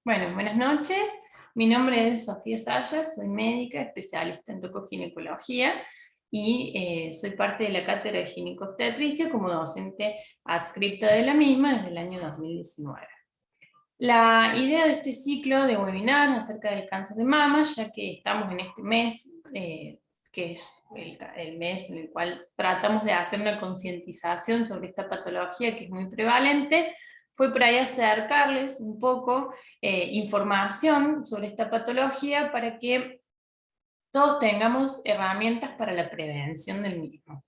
Bueno, buenas noches. Mi nombre es Sofía Sayas, soy médica, especialista en tocoginecología y soy parte de la cátedra de ginecobstetricia como docente adscripta de la misma desde el año 2019. La idea de este ciclo de webinar acerca del cáncer de mama, ya que estamos en este mes, que es el mes en el cual tratamos de hacer una concientización sobre esta patología que es muy prevalente, fue por ahí acercarles un poco información sobre esta patología para que todos tengamos herramientas para la prevención del mismo.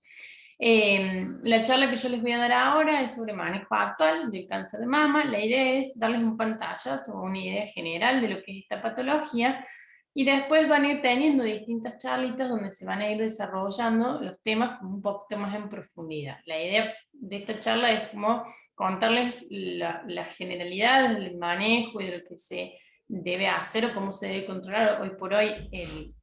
La charla que yo les voy a dar ahora es sobre manejo actual del cáncer de mama. La idea es darles un pantallazo o una idea general de lo que es esta patología y después van a ir teniendo distintas charlitas donde se van a ir desarrollando los temas como un poquito más en profundidad. La idea de esta charla es como contarles las generalidades del manejo y de lo que se debe hacer o cómo se debe controlar hoy por hoy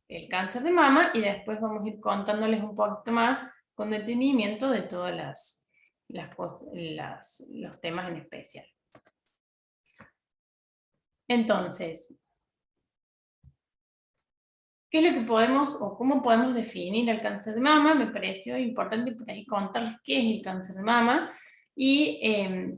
el cáncer de mama, y después vamos a ir contándoles un poquito más con detenimiento de todas los temas en especial. Entonces, ¿qué es lo que podemos o cómo podemos definir el cáncer de mama? Me pareció importante por ahí contarles qué es el cáncer de mama y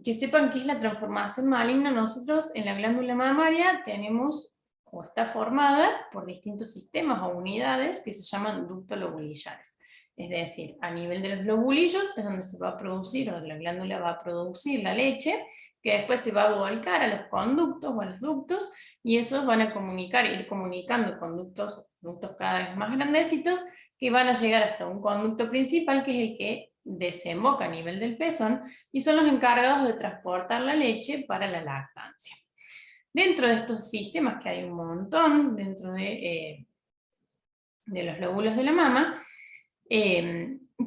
que sepan qué es la transformación maligna. Nosotros en la glándula mamaria tenemos o está formada por distintos sistemas o unidades que se llaman ductos lobulillares. Es decir, a nivel de los lobulillos es donde se va a producir, o la glándula va a producir la leche, que después se va a volcar a los conductos o a los ductos, y esos van a ir comunicando conductos cada vez más grandecitos, que van a llegar hasta un conducto principal, que es el que desemboca a nivel del pezón, y son los encargados de transportar la leche para la lactancia. Dentro de estos sistemas, que hay un montón, dentro de los lóbulos de la mama,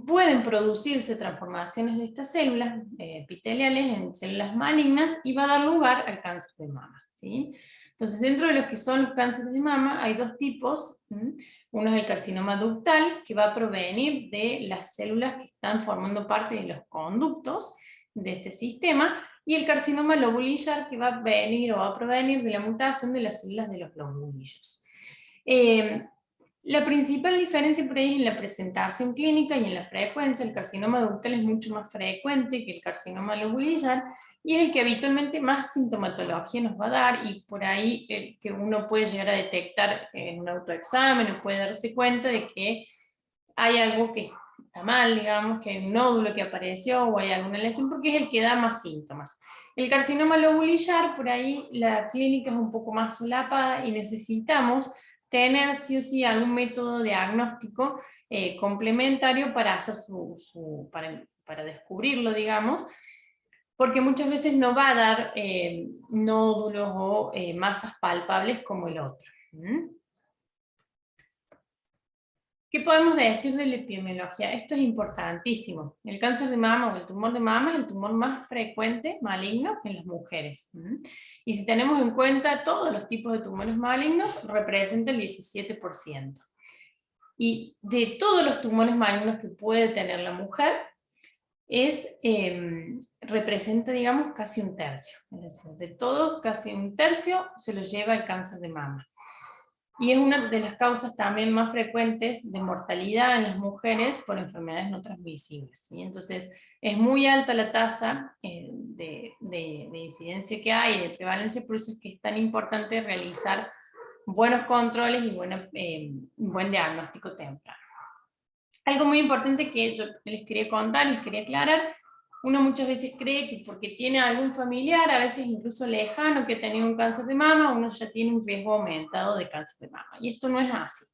pueden producirse transformaciones de estas células epiteliales en células malignas y va a dar lugar al cáncer de mama, ¿sí? Entonces, dentro de los que son los cánceres de mama hay dos tipos. Uno es el carcinoma ductal, que va a provenir de las células que están formando parte de los conductos de este sistema, y el carcinoma lobulillar, que va a venir o va a provenir de la mutación de las células de los lobulillos. La principal diferencia por ahí es en la presentación clínica y en la frecuencia. El carcinoma ductal es mucho más frecuente que el carcinoma lobulillar y es el que habitualmente más sintomatología nos va a dar, y por ahí que uno puede llegar a detectar en un autoexamen o puede darse cuenta de que hay algo que está mal, digamos, que hay un nódulo que apareció o hay alguna lesión, porque es el que da más síntomas. El carcinoma lobulillar, por ahí la clínica es un poco más solapada y necesitamos tener sí o sí algún método diagnóstico complementario para hacer para descubrirlo, digamos, porque muchas veces no va a dar nódulos o masas palpables como el otro. ¿Qué podemos decir de la epidemiología? Esto es importantísimo. El cáncer de mama o el tumor de mama es el tumor más frecuente maligno en las mujeres. Y si tenemos en cuenta todos los tipos de tumores malignos, representa el 17%. Y de todos los tumores malignos que puede tener la mujer, representa, digamos, casi un tercio. Es decir, de todos, casi un tercio se los lleva el cáncer de mama. Y es una de las causas también más frecuentes de mortalidad en las mujeres por enfermedades no transmisibles, ¿sí? Entonces, es muy alta la tasa de incidencia que hay, de prevalencia, por eso es que es tan importante realizar buenos controles y buen diagnóstico temprano. Algo muy importante que yo les quería contar, les quería aclarar: uno muchas veces cree que porque tiene algún familiar, a veces incluso lejano, que tenía un cáncer de mama, uno ya tiene un riesgo aumentado de cáncer de mama. Y esto no es así.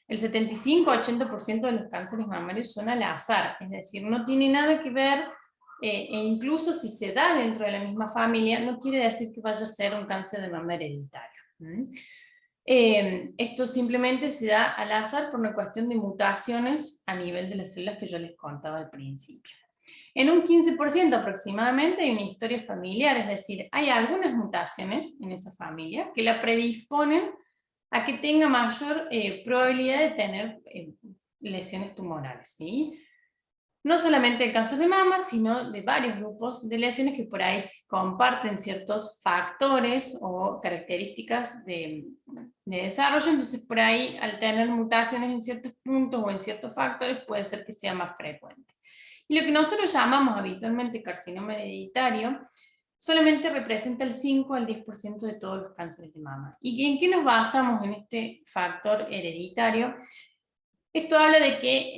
El 75-80% de los cánceres mamarios son al azar, es decir, no tiene nada que ver, e incluso si se da dentro de la misma familia, no quiere decir que vaya a ser un cáncer de mama hereditario. Esto simplemente se da al azar por una cuestión de mutaciones a nivel de las células que yo les contaba al principio. En un 15% aproximadamente hay una historia familiar, es decir, hay algunas mutaciones en esa familia que la predisponen a que tenga mayor probabilidad de tener lesiones tumorales, ¿sí? no solamente el cáncer de mama, sino de varios grupos de lesiones que por ahí comparten ciertos factores o características de desarrollo, entonces por ahí al tener mutaciones en ciertos puntos o en ciertos factores puede ser que sea más frecuente. Y lo que nosotros llamamos habitualmente carcinoma hereditario solamente representa el 5 al 10% de todos los cánceres de mama. ¿Y en qué nos basamos en este factor hereditario? Esto habla de que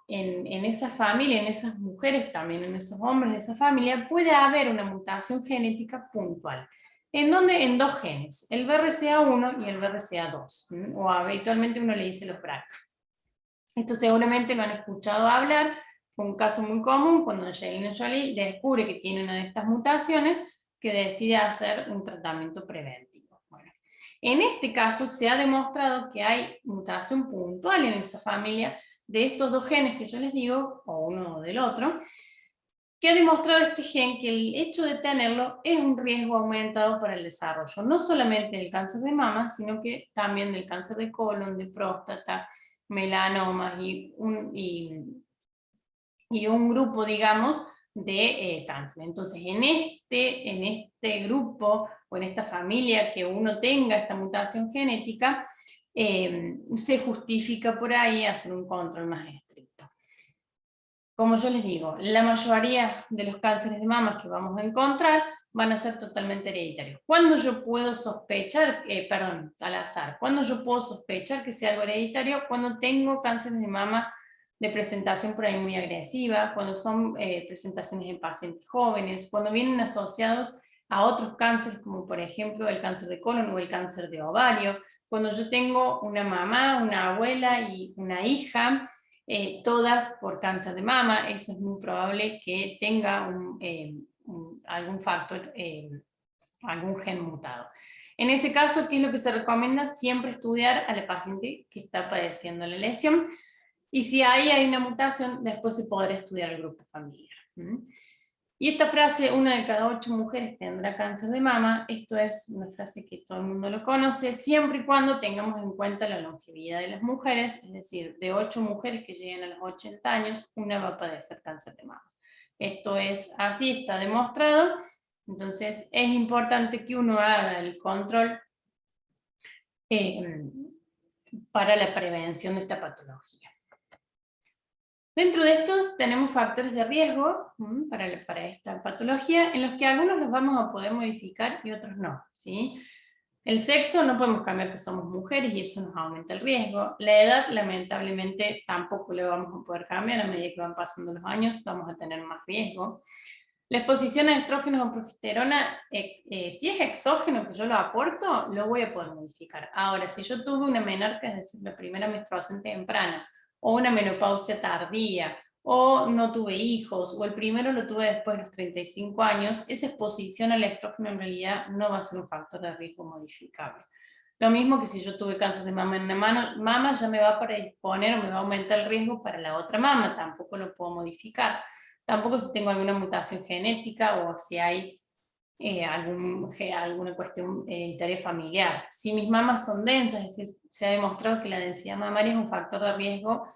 en esa familia, en esas mujeres, también en esos hombres de esa familia, puede haber una mutación genética puntual. ¿En dónde? En dos genes, el BRCA1 y el BRCA2, o habitualmente uno le dice los BRCA. Esto seguramente lo han escuchado hablar, fue un caso muy común cuando Angelina Jolie descubre que tiene una de estas mutaciones, que decide hacer un tratamiento preventivo. Bueno, en este caso se ha demostrado que hay mutación puntual en esa familia de estos dos genes que yo les digo, o uno o del otro, que ha demostrado este gen que el hecho de tenerlo es un riesgo aumentado para el desarrollo, no solamente del cáncer de mama, sino que también del cáncer de colon, de próstata, melanomas y un grupo, digamos, de cáncer. Entonces, en este grupo o en esta familia que uno tenga esta mutación genética, se justifica por ahí hacer un control más estricto. Como yo les digo, la mayoría de los cánceres de mama que vamos a encontrar van a ser totalmente hereditarios. ¿Cuándo yo puedo sospechar, al azar, cuándo yo puedo sospechar que sea algo hereditario? Cuando tengo cánceres de mama de presentación por ahí muy agresiva, cuando son presentaciones en pacientes jóvenes, cuando vienen asociados a otros cánceres como por ejemplo el cáncer de colon o el cáncer de ovario, cuando yo tengo una mamá, una abuela y una hija, todas por cáncer de mama, eso es muy probable que tenga algún factor, algún gen mutado. En ese caso, ¿qué es lo que se recomienda? Siempre estudiar a la paciente que está padeciendo la lesión, y si ahí hay una mutación, después se podrá estudiar el grupo familiar. Y esta frase, 1 de cada 8 mujeres tendrá cáncer de mama, esto es una frase que todo el mundo lo conoce, siempre y cuando tengamos en cuenta la longevidad de las mujeres, es decir, de 8 mujeres que lleguen a los 80 años, una va a padecer cáncer de mama. Esto es así, está demostrado, entonces es importante que uno haga el control para la prevención de esta patología. Dentro de estos tenemos factores de riesgo para esta patología, en los que algunos los vamos a poder modificar y otros no, ¿sí? El sexo no podemos cambiar, que somos mujeres y eso nos aumenta el riesgo. La edad lamentablemente tampoco le vamos a poder cambiar, a medida que van pasando los años vamos a tener más riesgo. La exposición a estrógenos o progesterona, si es exógeno que yo lo aporto, lo voy a poder modificar. Ahora, si yo tuve una menarca, es decir, la primera menstruación temprana, o una menopausia tardía, o no tuve hijos, o el primero lo tuve después de los 35 años, esa exposición al estrógeno en realidad no va a ser un factor de riesgo modificable. Lo mismo que si yo tuve cáncer de mama en la mama, ya me va a predisponer o me va a aumentar el riesgo para la otra mama, tampoco lo puedo modificar. Tampoco si tengo alguna mutación genética o si hay alguna cuestión hereditaria familiar. Si mis mamas son densas, es decir, se ha demostrado que la densidad mamaria es un factor de riesgo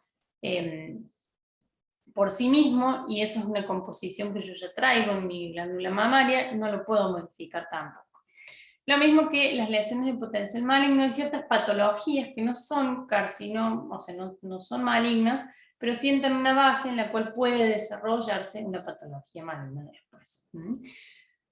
por sí mismo, y eso es una composición que yo ya traigo en mi glándula mamaria, no lo puedo modificar tampoco. Lo mismo que las lesiones de potencial maligno, hay ciertas patologías que no son o sea, no son malignas, pero sientan una base en la cual puede desarrollarse una patología maligna después.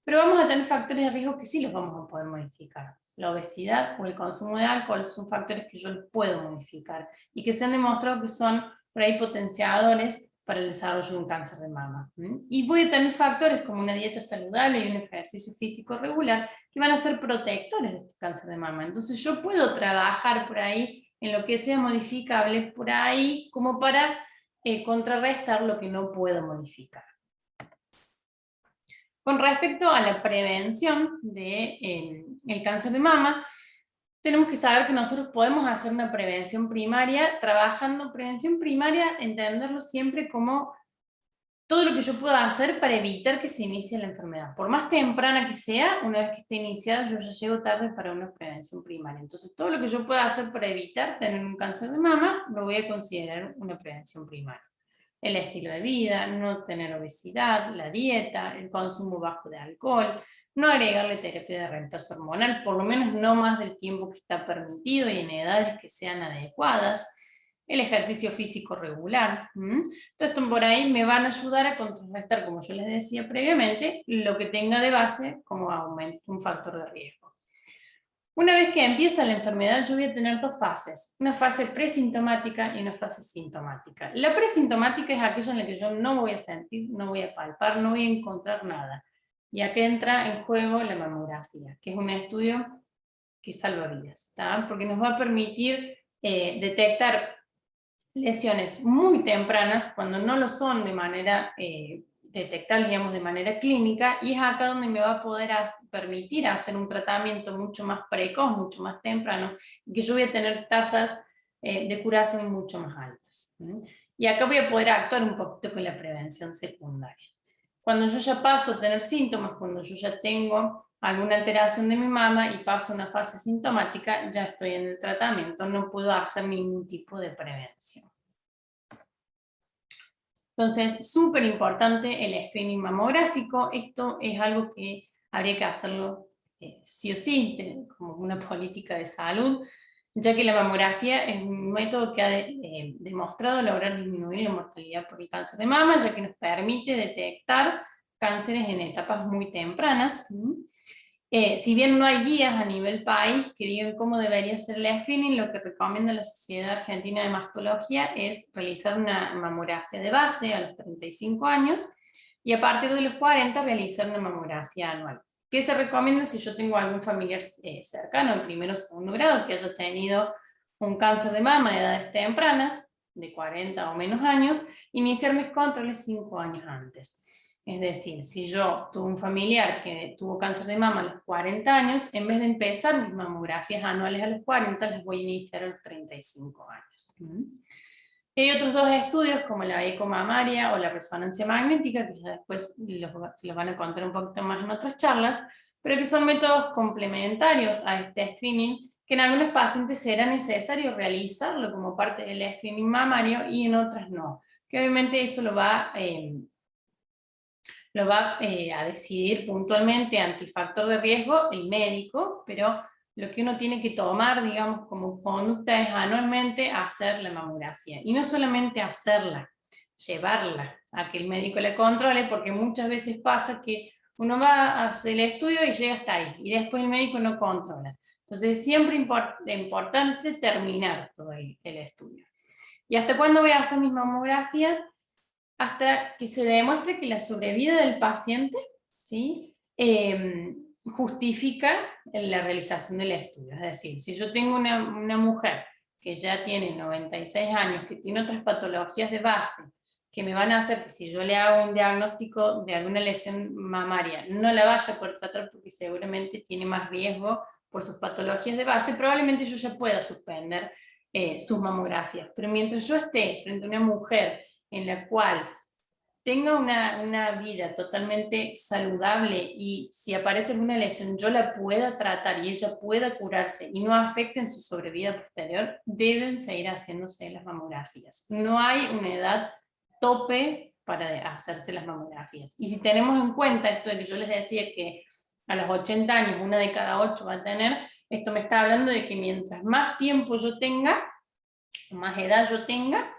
Pero vamos a tener factores de riesgo que sí los vamos a poder modificar. La obesidad o el consumo de alcohol son factores que yo los puedo modificar y que se han demostrado que son por ahí potenciadores para el desarrollo de un cáncer de mama. Y voy a tener factores como una dieta saludable y un ejercicio físico regular que van a ser protectores de este cáncer de mama. Entonces yo puedo trabajar por ahí en lo que sea modificable por ahí como para contrarrestar lo que no puedo modificar. Con respecto a la prevención del cáncer de mama, tenemos que saber que nosotros podemos hacer una prevención primaria, trabajando prevención primaria, entenderlo siempre como todo lo que yo pueda hacer para evitar que se inicie la enfermedad. Por más temprana que sea, una vez que esté iniciada, yo ya llego tarde para una prevención primaria. Entonces, todo lo que yo pueda hacer para evitar tener un cáncer de mama, lo voy a considerar una prevención primaria. el estilo de vida, no tener obesidad, la dieta, el consumo bajo de alcohol, no agregarle terapia de reemplazo hormonal, por lo menos no más del tiempo que está permitido y en edades que sean adecuadas, el ejercicio físico regular. Todo esto por ahí me van a ayudar a contrarrestar, como yo les decía previamente, lo que tenga de base como aumento, un factor de riesgo. Una vez que empieza la enfermedad, yo voy a tener dos fases, una fase presintomática y una fase sintomática. La presintomática es aquella en la que yo no voy a sentir, no voy a palpar, no voy a encontrar nada. Y aquí entra en juego la mamografía, que es un estudio que salva vidas, ¿tá? Porque nos va a permitir detectar lesiones muy tempranas, cuando no lo son de manera detectable, digamos, de manera clínica, y es acá donde me va a poder permitir hacer un tratamiento mucho más precoz, mucho más temprano, y que yo voy a tener tasas de curación mucho más altas. Y acá voy a poder actuar un poquito con la prevención secundaria. Cuando yo ya paso a tener síntomas, cuando yo ya tengo alguna alteración de mi mama y paso a una fase sintomática, ya estoy en el tratamiento, no puedo hacer ningún tipo de prevención. Entonces, súper importante el screening mamográfico. Esto es algo que habría que hacerlo sí o sí, como una política de salud, ya que la mamografía es un método que ha demostrado lograr disminuir la mortalidad por el cáncer de mama, ya que nos permite detectar cánceres en etapas muy tempranas. Si bien no hay guías a nivel país que digan cómo debería ser el screening, lo que recomienda la Sociedad Argentina de Mastología es realizar una mamografía de base a los 35 años y a partir de los 40 realizar una mamografía anual. ¿Qué se recomienda si yo tengo algún familiar cercano de primero o segundo grado que haya tenido un cáncer de mama de edades tempranas, de 40 o menos años, iniciar mis controles 5 años antes? Es decir, si yo tuve un familiar que tuvo cáncer de mama a los 40 años, en vez de empezar mis mamografías anuales a los 40, las voy a iniciar a los 35 años. Hay otros dos estudios, como la ecomamaria o la resonancia magnética, que ya después se los van a contar un poquito más en otras charlas, pero que son métodos complementarios a este screening, que en algunos pacientes será necesario realizarlo como parte del screening mamario y en otras no. Que obviamente eso lo va a decidir puntualmente ante el factor de riesgo el médico, pero lo que uno tiene que tomar, digamos, como conducta es anualmente hacer la mamografía. Y no solamente hacerla, llevarla a que el médico la controle, porque muchas veces pasa que uno va a hacer el estudio y llega hasta ahí, y después el médico no controla. Entonces es siempre importante terminar todo el estudio. ¿Y hasta cuándo voy a hacer mis mamografías? Hasta que se demuestre que la sobrevida del paciente, ¿sí? Justifica la realización del estudio. Es decir, si yo tengo una mujer que ya tiene 96 años, que tiene otras patologías de base, que me van a hacer que si yo le hago un diagnóstico de alguna lesión mamaria, no la vaya a poder tratar porque seguramente tiene más riesgo por sus patologías de base, probablemente yo ya pueda suspender sus mamografías. Pero mientras yo esté frente a una mujer en la cual tenga una vida totalmente saludable y si aparece alguna lesión yo la pueda tratar y ella pueda curarse y no afecte en su sobrevida posterior, deben seguir haciéndose las mamografías. No hay una edad tope para hacerse las mamografías. Y si tenemos en cuenta esto de que yo les decía que a los 80 años una de cada 8 va a tener, esto me está hablando de que mientras más tiempo yo tenga, más edad yo tenga,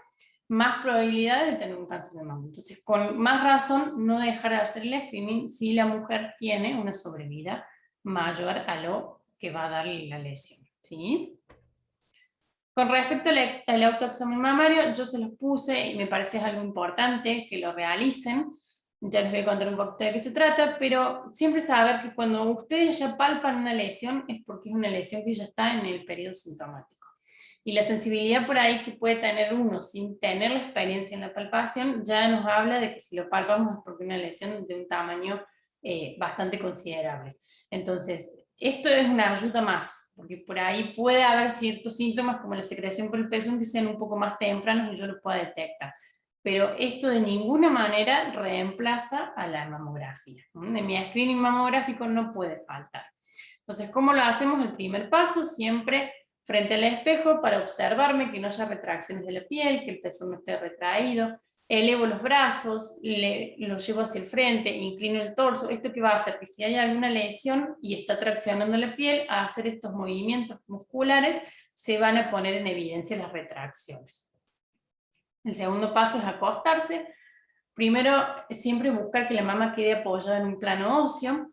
más probabilidad de tener un cáncer de mama. Entonces, con más razón, no dejar de hacer el screening si la mujer tiene una sobrevida mayor a lo que va a darle la lesión, ¿sí? Con respecto al autoexamen mamario, yo se los puse y me parece algo importante que lo realicen. Ya les voy a contar un poquito de qué se trata, pero siempre saber que cuando ustedes ya palpan una lesión es porque es una lesión que ya está en el periodo sintomático. Y la sensibilidad por ahí que puede tener uno sin tener la experiencia en la palpación, ya nos habla de que si lo palpamos es porque una lesión de un tamaño bastante considerable. Entonces, esto es una ayuda más, porque por ahí puede haber ciertos síntomas como la secreción por el pezón que sean un poco más tempranos y yo lo pueda detectar. Pero esto de ninguna manera reemplaza a la mamografía. En mi screening mamográfico no puede faltar. Entonces, ¿cómo lo hacemos? El primer paso siempre frente al espejo para observarme que no haya retracciones de la piel, que el pezón no esté retraído, elevo los brazos, los llevo hacia el frente, inclino el torso. ¿Esto qué va a hacer? Que si hay alguna lesión y está traccionando la piel, a hacer estos movimientos musculares, se van a poner en evidencia las retracciones. El segundo paso es acostarse. Primero, siempre buscar que la mama quede apoyada en un plano óseo,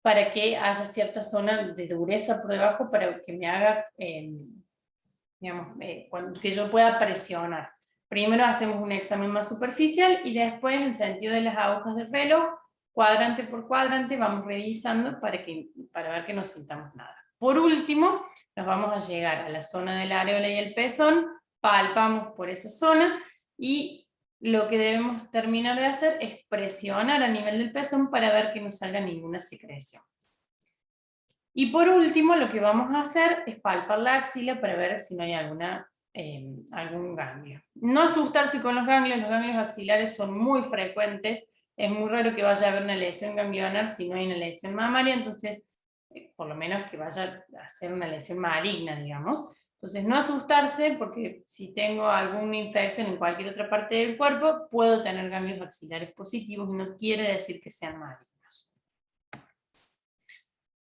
para que haya cierta zona de dureza por debajo, para que me haga, digamos, que yo pueda presionar. Primero hacemos un examen más superficial, y después, en sentido de las agujas del reloj, cuadrante por cuadrante, vamos revisando para ver que no sintamos nada. Por último, nos vamos a llegar a la zona del areola y el pezón, palpamos por esa zona, y lo que debemos terminar de hacer es presionar a nivel del pezón para ver que no salga ninguna secreción. Y por último, lo que vamos a hacer es palpar la axila para ver si no hay algún ganglio. No asustarse con los ganglios axilares son muy frecuentes, es muy raro que vaya a haber una lesión ganglionar si no hay una lesión mamaria, entonces, por lo menos que vaya a ser una lesión maligna, digamos. Entonces, no asustarse, porque si tengo alguna infección en cualquier otra parte del cuerpo, puedo tener ganglios axilares positivos, y no quiere decir que sean malignos.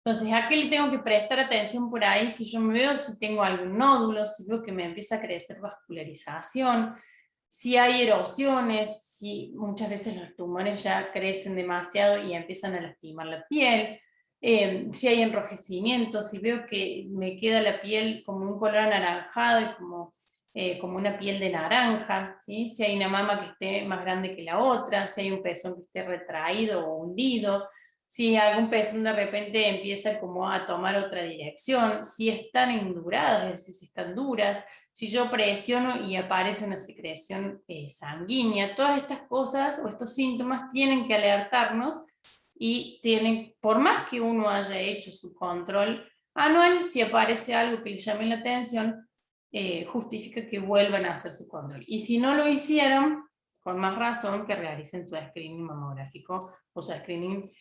Entonces, ¿a qué le tengo que prestar atención por ahí? Si yo me veo, si tengo algún nódulo, si veo que me empieza a crecer vascularización, si hay erosiones, si muchas veces los tumores ya crecen demasiado y empiezan a lastimar la piel, si hay enrojecimiento, si veo que me queda la piel como un color anaranjado y como una piel de naranja, ¿sí? Si hay una mama que esté más grande que la otra, si hay un pezón que esté retraído o hundido, si algún pezón de repente empieza como a tomar otra dirección, si están enduradas, es decir, si están duras, si yo presiono y aparece una secreción sanguínea, todas estas cosas o estos síntomas tienen que alertarnos, y por más que uno haya hecho su control anual, si aparece algo que le llame la atención, justifica que vuelvan a hacer su control. Y si no lo hicieron, con más razón que realicen su screening mamográfico o su screening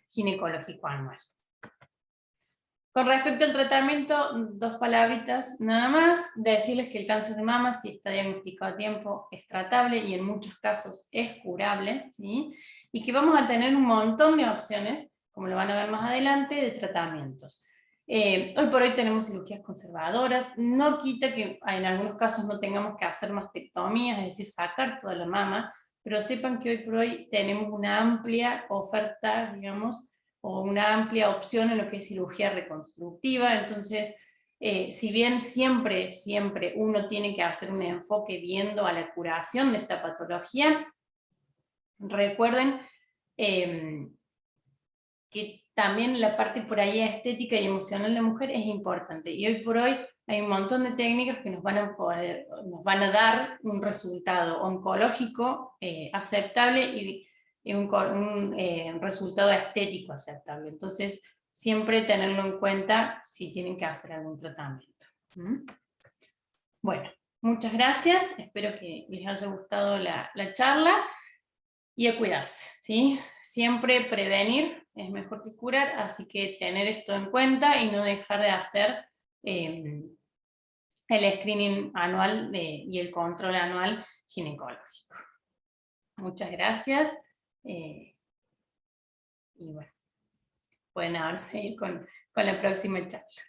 ginecológico anual. Con respecto al tratamiento, 2 palabritas nada más. Decirles que el cáncer de mama, si está diagnosticado a tiempo, es tratable y en muchos casos es curable, ¿sí? Y que vamos a tener un montón de opciones, como lo van a ver más adelante, de tratamientos. Hoy por hoy tenemos cirugías conservadoras, no quita que en algunos casos no tengamos que hacer mastectomías, es decir, sacar toda la mama, pero sepan que hoy por hoy tenemos una amplia oferta, digamos, o una amplia opción en lo que es cirugía reconstructiva. Entonces, si bien siempre uno tiene que hacer un enfoque viendo a la curación de esta patología, recuerden que también la parte por ahí estética y emocional de la mujer es importante, y hoy por hoy hay un montón de técnicas que nos van a dar un resultado oncológico aceptable, y un resultado estético aceptable. Entonces, siempre tenerlo en cuenta si tienen que hacer algún tratamiento. Bueno, muchas gracias, espero que les haya gustado la charla, y a cuidarse, ¿sí? Siempre prevenir es mejor que curar, así que tener esto en cuenta y no dejar de hacer el screening anual y el control anual ginecológico. Muchas gracias. Y bueno, pueden ahora seguir con la próxima charla.